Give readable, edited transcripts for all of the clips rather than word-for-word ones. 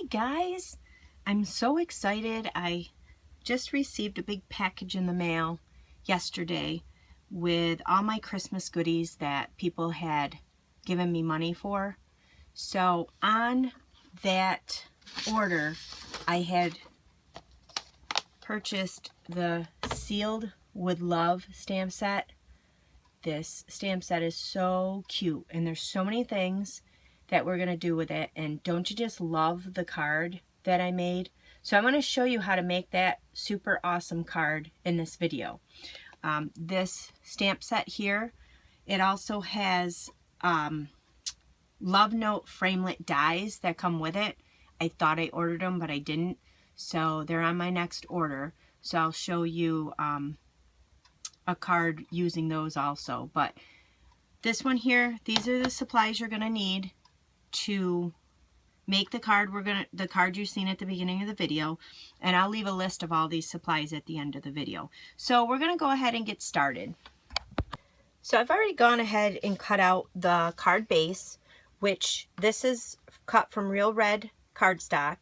guys, I'm so excited. I just received a big package in the mail yesterday with all my Christmas goodies that people had given me money for. So on that order, I had purchased the Sealed with Love stamp set. This stamp set is so cute, and there's so many things that we're going to do with it. And don't you just love the card that I made? So I'm going to show you how to make that super awesome card in this video. This stamp set here, it also has Love Note framelit dies that come with it. I thought I ordered them, but I didn't. So they're on my next order. So I'll show you a card using those also. But this one here, these are the supplies you're going to need to make the card. The card you've seen at the beginning of the video, and I'll leave a list of all these supplies at the end of the video. So we're going to go ahead and get started. So I've already gone ahead and cut out the card base, which this is cut from Real Red cardstock,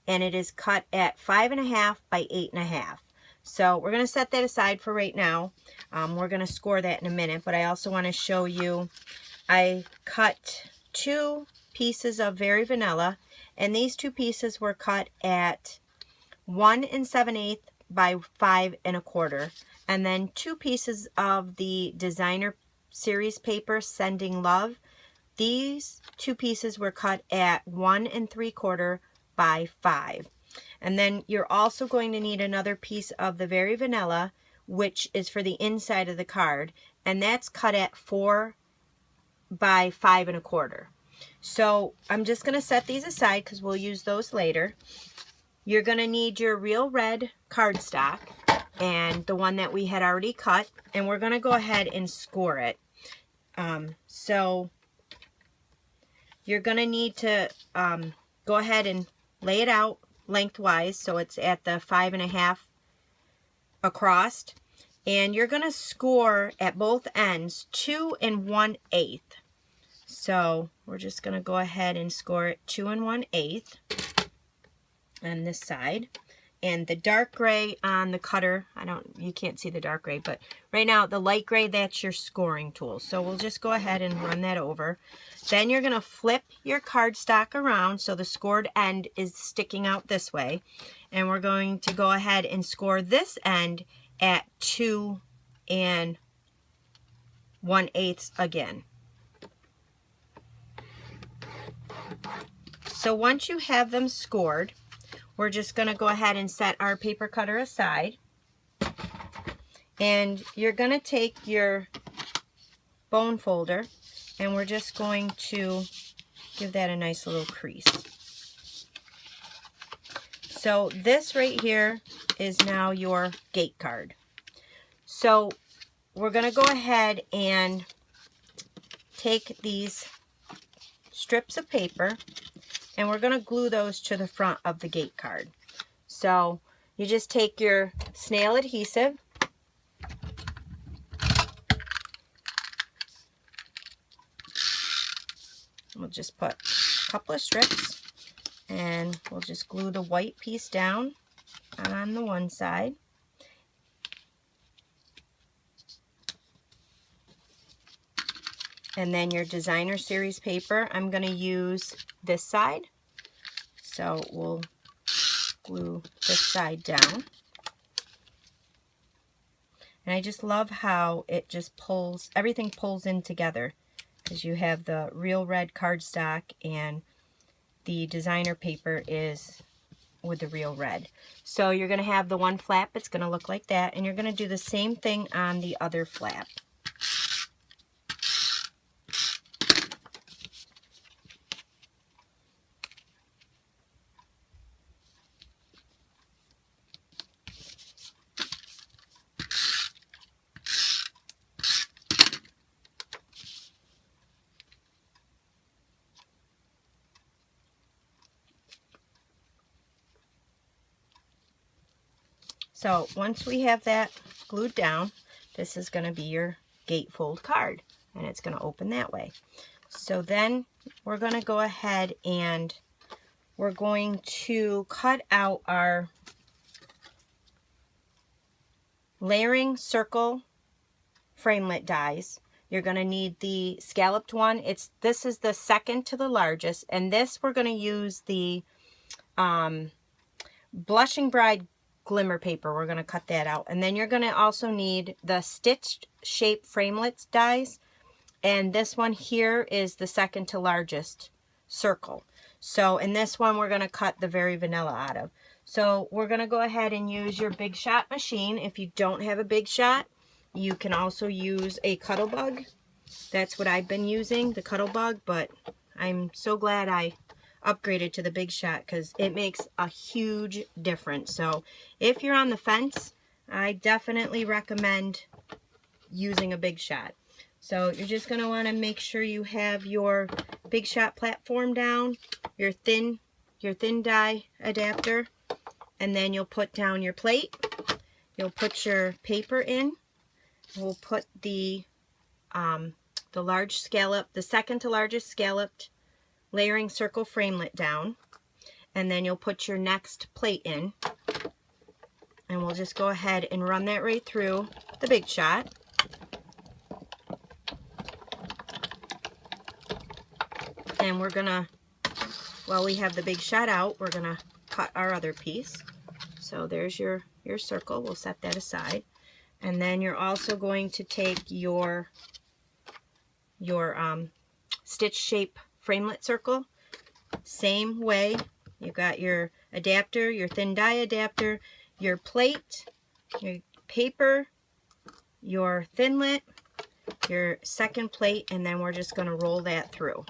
and it is cut at 5.5 by 8.5. So we're going to set that aside for right now. We're going to score that in a minute, but I also want to show you, I cut 2 pieces of Very Vanilla, and these 2 pieces were cut at 1 7/8 by 5 1/4, and then 2 pieces of the Designer Series paper Sending Love. These 2 pieces were cut at 1 3/4 by 5. And then you're also going to need another piece of the Very Vanilla, which is for the inside of the card, and that's cut at 4 by 5 1/4. So I'm just going to set these aside because we'll use those later. You're going to need your Real Red cardstock and the one that we had already cut, and we're going to go ahead and score it. So you're going to need to go ahead and lay it out lengthwise so it's at the 5.5 across, and you're going to score at both ends 2 1/8. So we're just going to go ahead and score it 2 1/8 on this side. And the dark gray on the cutter, you can't see the dark gray, but right now the light gray, that's your scoring tool. So we'll just go ahead and run that over. Then you're going to flip your cardstock around so the scored end is sticking out this way. And we're going to go ahead and score this end at 2 1/8 again. So once you have them scored, we're just going to go ahead and set our paper cutter aside. And you're going to take your bone folder, and we're just going to give that a nice little crease. So this right here is now your gate card. So we're going to go ahead and take these strips of paper, and we're going to glue those to the front of the gate card. So you just take your Snail Adhesive, we'll just put a couple of strips, and we'll just glue the white piece down on the one side. And then your Designer Series paper, I'm going to use this side. So we'll glue this side down. And I just love how it just pulls, everything pulls in together, because you have the Real Red cardstock and the designer paper is with the Real Red. So you're going to have the one flap, it's going to look like that, and you're going to do the same thing on the other flap. So once we have that glued down, this is going to be your gatefold card, and it's going to open that way. So then we're going to go ahead and we're going to cut out our layering circle framelit dies. You're going to need the scalloped one. This is the second to the largest, and this we're going to use the Blushing Bride Glimmer paper. We're going to cut that out. And then you're going to also need the stitched shape framelits dies, and this one here is the second to largest circle. So in this one we're going to cut the very vanilla out of. So we're going to go ahead and use your Big Shot machine. If you don't have a Big Shot, you can also use a Cuttlebug. That's what I've been using, the Cuttlebug, but I'm so glad I upgraded to the Big Shot because it makes a huge difference. So if you're on the fence, I definitely recommend using a Big Shot. So you're just going to want to make sure you have your Big Shot platform down, your thin die adapter, and then you'll put down your plate. You'll put your paper in. We'll put the large scallop, the second to largest scalloped layering circle framelit down, and then you'll put your next plate in, and we'll just go ahead and run that right through the Big Shot. And we're gonna, while we have the Big Shot out, we're gonna cut our other piece. So there's your circle. We'll set that aside. And then you're also going to take your stitch shape framelit circle. Same way, you've got your adapter, your thin die adapter, your plate, your paper, your thinlet, your second plate, and then we're just going to roll that through.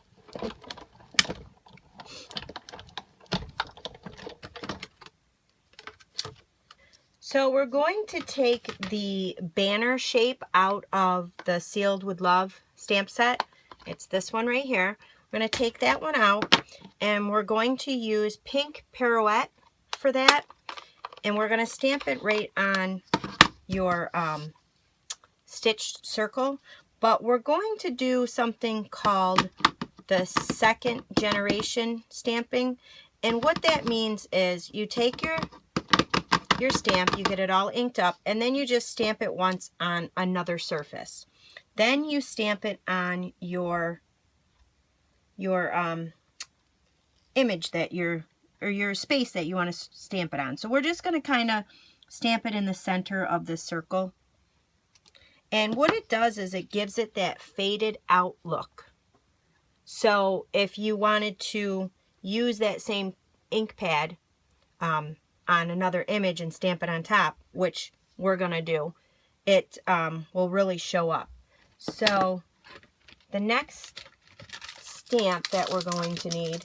So we're going to take the banner shape out of the Sealed with Love stamp set. It's this one right here. We're going to take that one out, and we're going to use Pink Pirouette for that. And we're going to stamp it right on your stitched circle. But we're going to do something called the second generation stamping. And what that means is you take your stamp, you get it all inked up, and then you just stamp it once on another surface. Then you stamp it on your image that your space that you want to stamp it on. So we're just going to kind of stamp it in the center of the circle. And what it does is it gives it that faded out look. So if you wanted to use that same ink pad on another image and stamp it on top, which we're going to do, it will really show up. So the next stamp that we're going to need,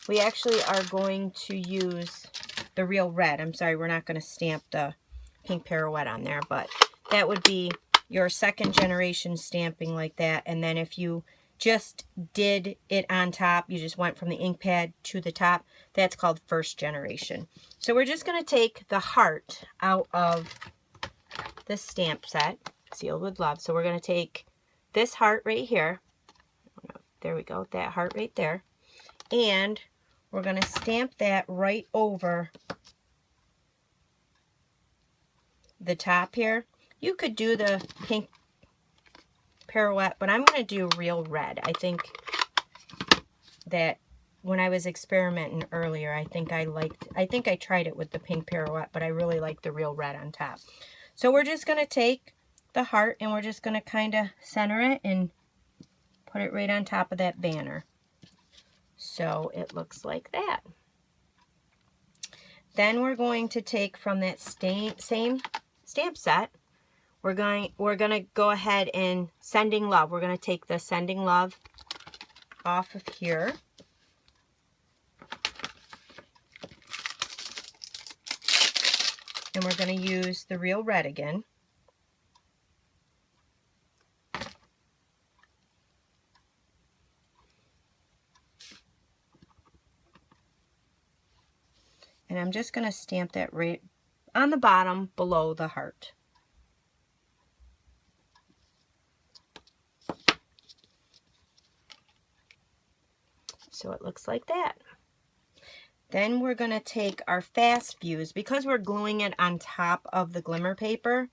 we actually are going to use the Real Red. I'm sorry, we're not going to stamp the Pink Pirouette on there, but that would be your second generation stamping like that. And then if you just did it on top, you just went from the ink pad to the top, that's called first generation. So we're just going to take the heart out of the stamp set, Sealed with Love. So we're going to take this heart right here. There we go, that heart right there. And we're going to stamp that right over the top here. You could do the Pink Pirouette, but I'm going to do Real Red. I think that when I was experimenting earlier, I think I tried it with the Pink Pirouette, but I really like the Real Red on top. So we're just going to take the heart and we're just going to kind of center it and put it right on top of that banner. So it looks like that. Then we're going to take from that same stamp set, we're going to go ahead and Sending Love. We're going to take the Sending Love off of here. And we're going to use the Real Red again. And I'm just going to stamp that right on the bottom below the heart. So it looks like that. Then we're going to take our fast fuse, because we're gluing it on top of the glimmer paper.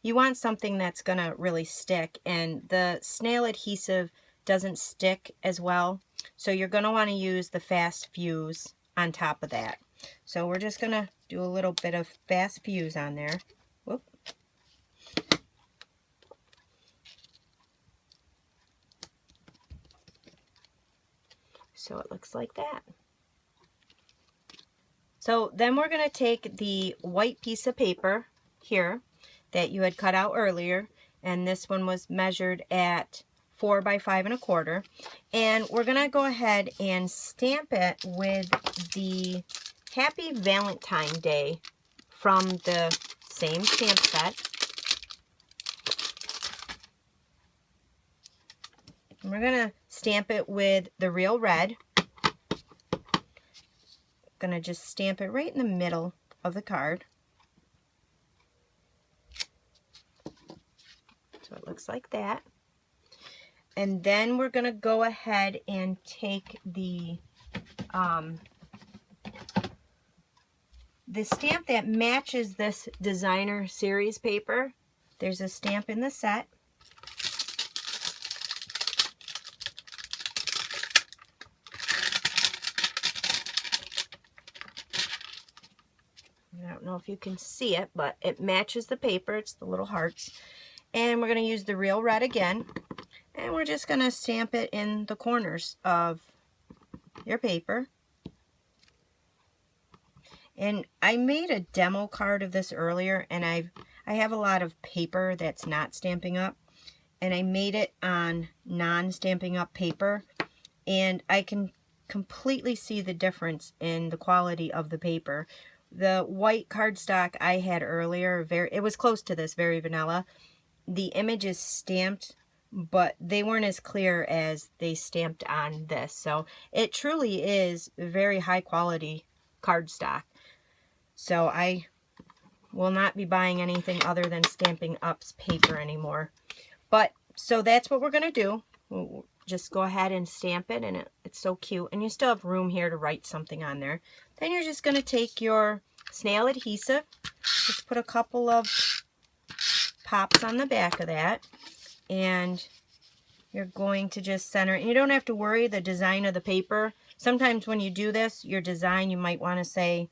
You want something that's going to really stick, and the Snail Adhesive doesn't stick as well. So you're going to want to use the fast fuse on top of that. So we're just going to do a little bit of fast fuse on there. Whoop. So it looks like that. So then we're going to take the white piece of paper here that you had cut out earlier, and this one was measured at 4 by 5 1/4, and we're going to go ahead and stamp it with the Happy Valentine Day from the same stamp set. And we're going to stamp it with the real red. Going to just stamp it right in the middle of the card. So it looks like that. And then we're going to go ahead and take the stamp that matches this designer series paper. There's a stamp in the set. I don't know if you can see it, but it matches the paper. It's the little hearts. And we're going to use the real red again. And we're just going to stamp it in the corners of your paper. And I made a demo card of this earlier, and I have a lot of paper that's not Stampin' Up. And I made it on non-Stampin' Up paper. And I can completely see the difference in the quality of the paper. The white cardstock I had earlier, it was close to this, very vanilla. The image is stamped, but they weren't as clear as they stamped on this. So it truly is very high quality cardstock. So I will not be buying anything other than Stampin' Up's paper anymore. But so that's what we're going to do. We'll just go ahead and stamp it, and it's so cute. And you still have room here to write something on there. Then you're just going to take your Snail Adhesive, just put a couple of pops on the back of that, and you're going to just center it. And you don't have to worry the design of the paper. Sometimes when you do this, your design, you might want to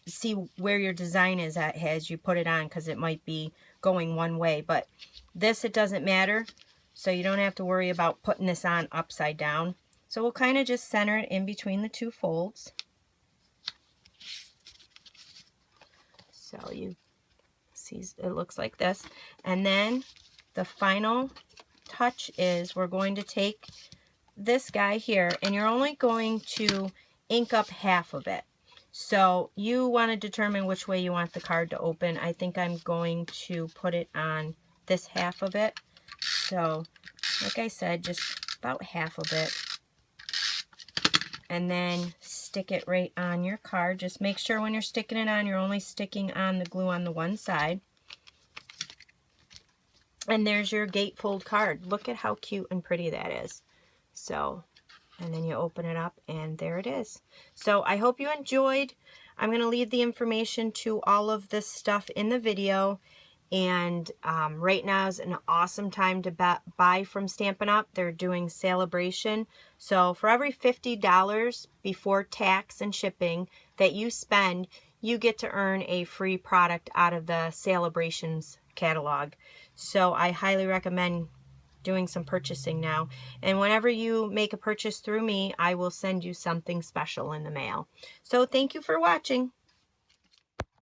see where your design is at as you put it on, because it might be going one way. But this, it doesn't matter, so you don't have to worry about putting this on upside down. So we'll kind of just center it in between the two folds. So you see it looks like this. And then the final touch is we're going to take this guy here, and you're only going to ink up half of it. So you want to determine which way you want the card to open. I think I'm going to put it on this half of it. So like I said, just about half of it. And then stick it right on your card. Just make sure when you're sticking it on, you're only sticking on the glue on the one side. And there's your gatefold card. Look at how cute and pretty that is. So, and then you open it up, and there it is. So I hope you enjoyed. I'm going to leave the information to all of this stuff in the video. And right now is an awesome time to buy from Stampin' Up. They're doing Sale-A-Bration. So for every $50 before tax and shipping that you spend, you get to earn a free product out of the Sale-A-Bration's catalog. So I highly recommend doing some purchasing now. And whenever you make a purchase through me, I will send you something special in the mail. So thank you for watching.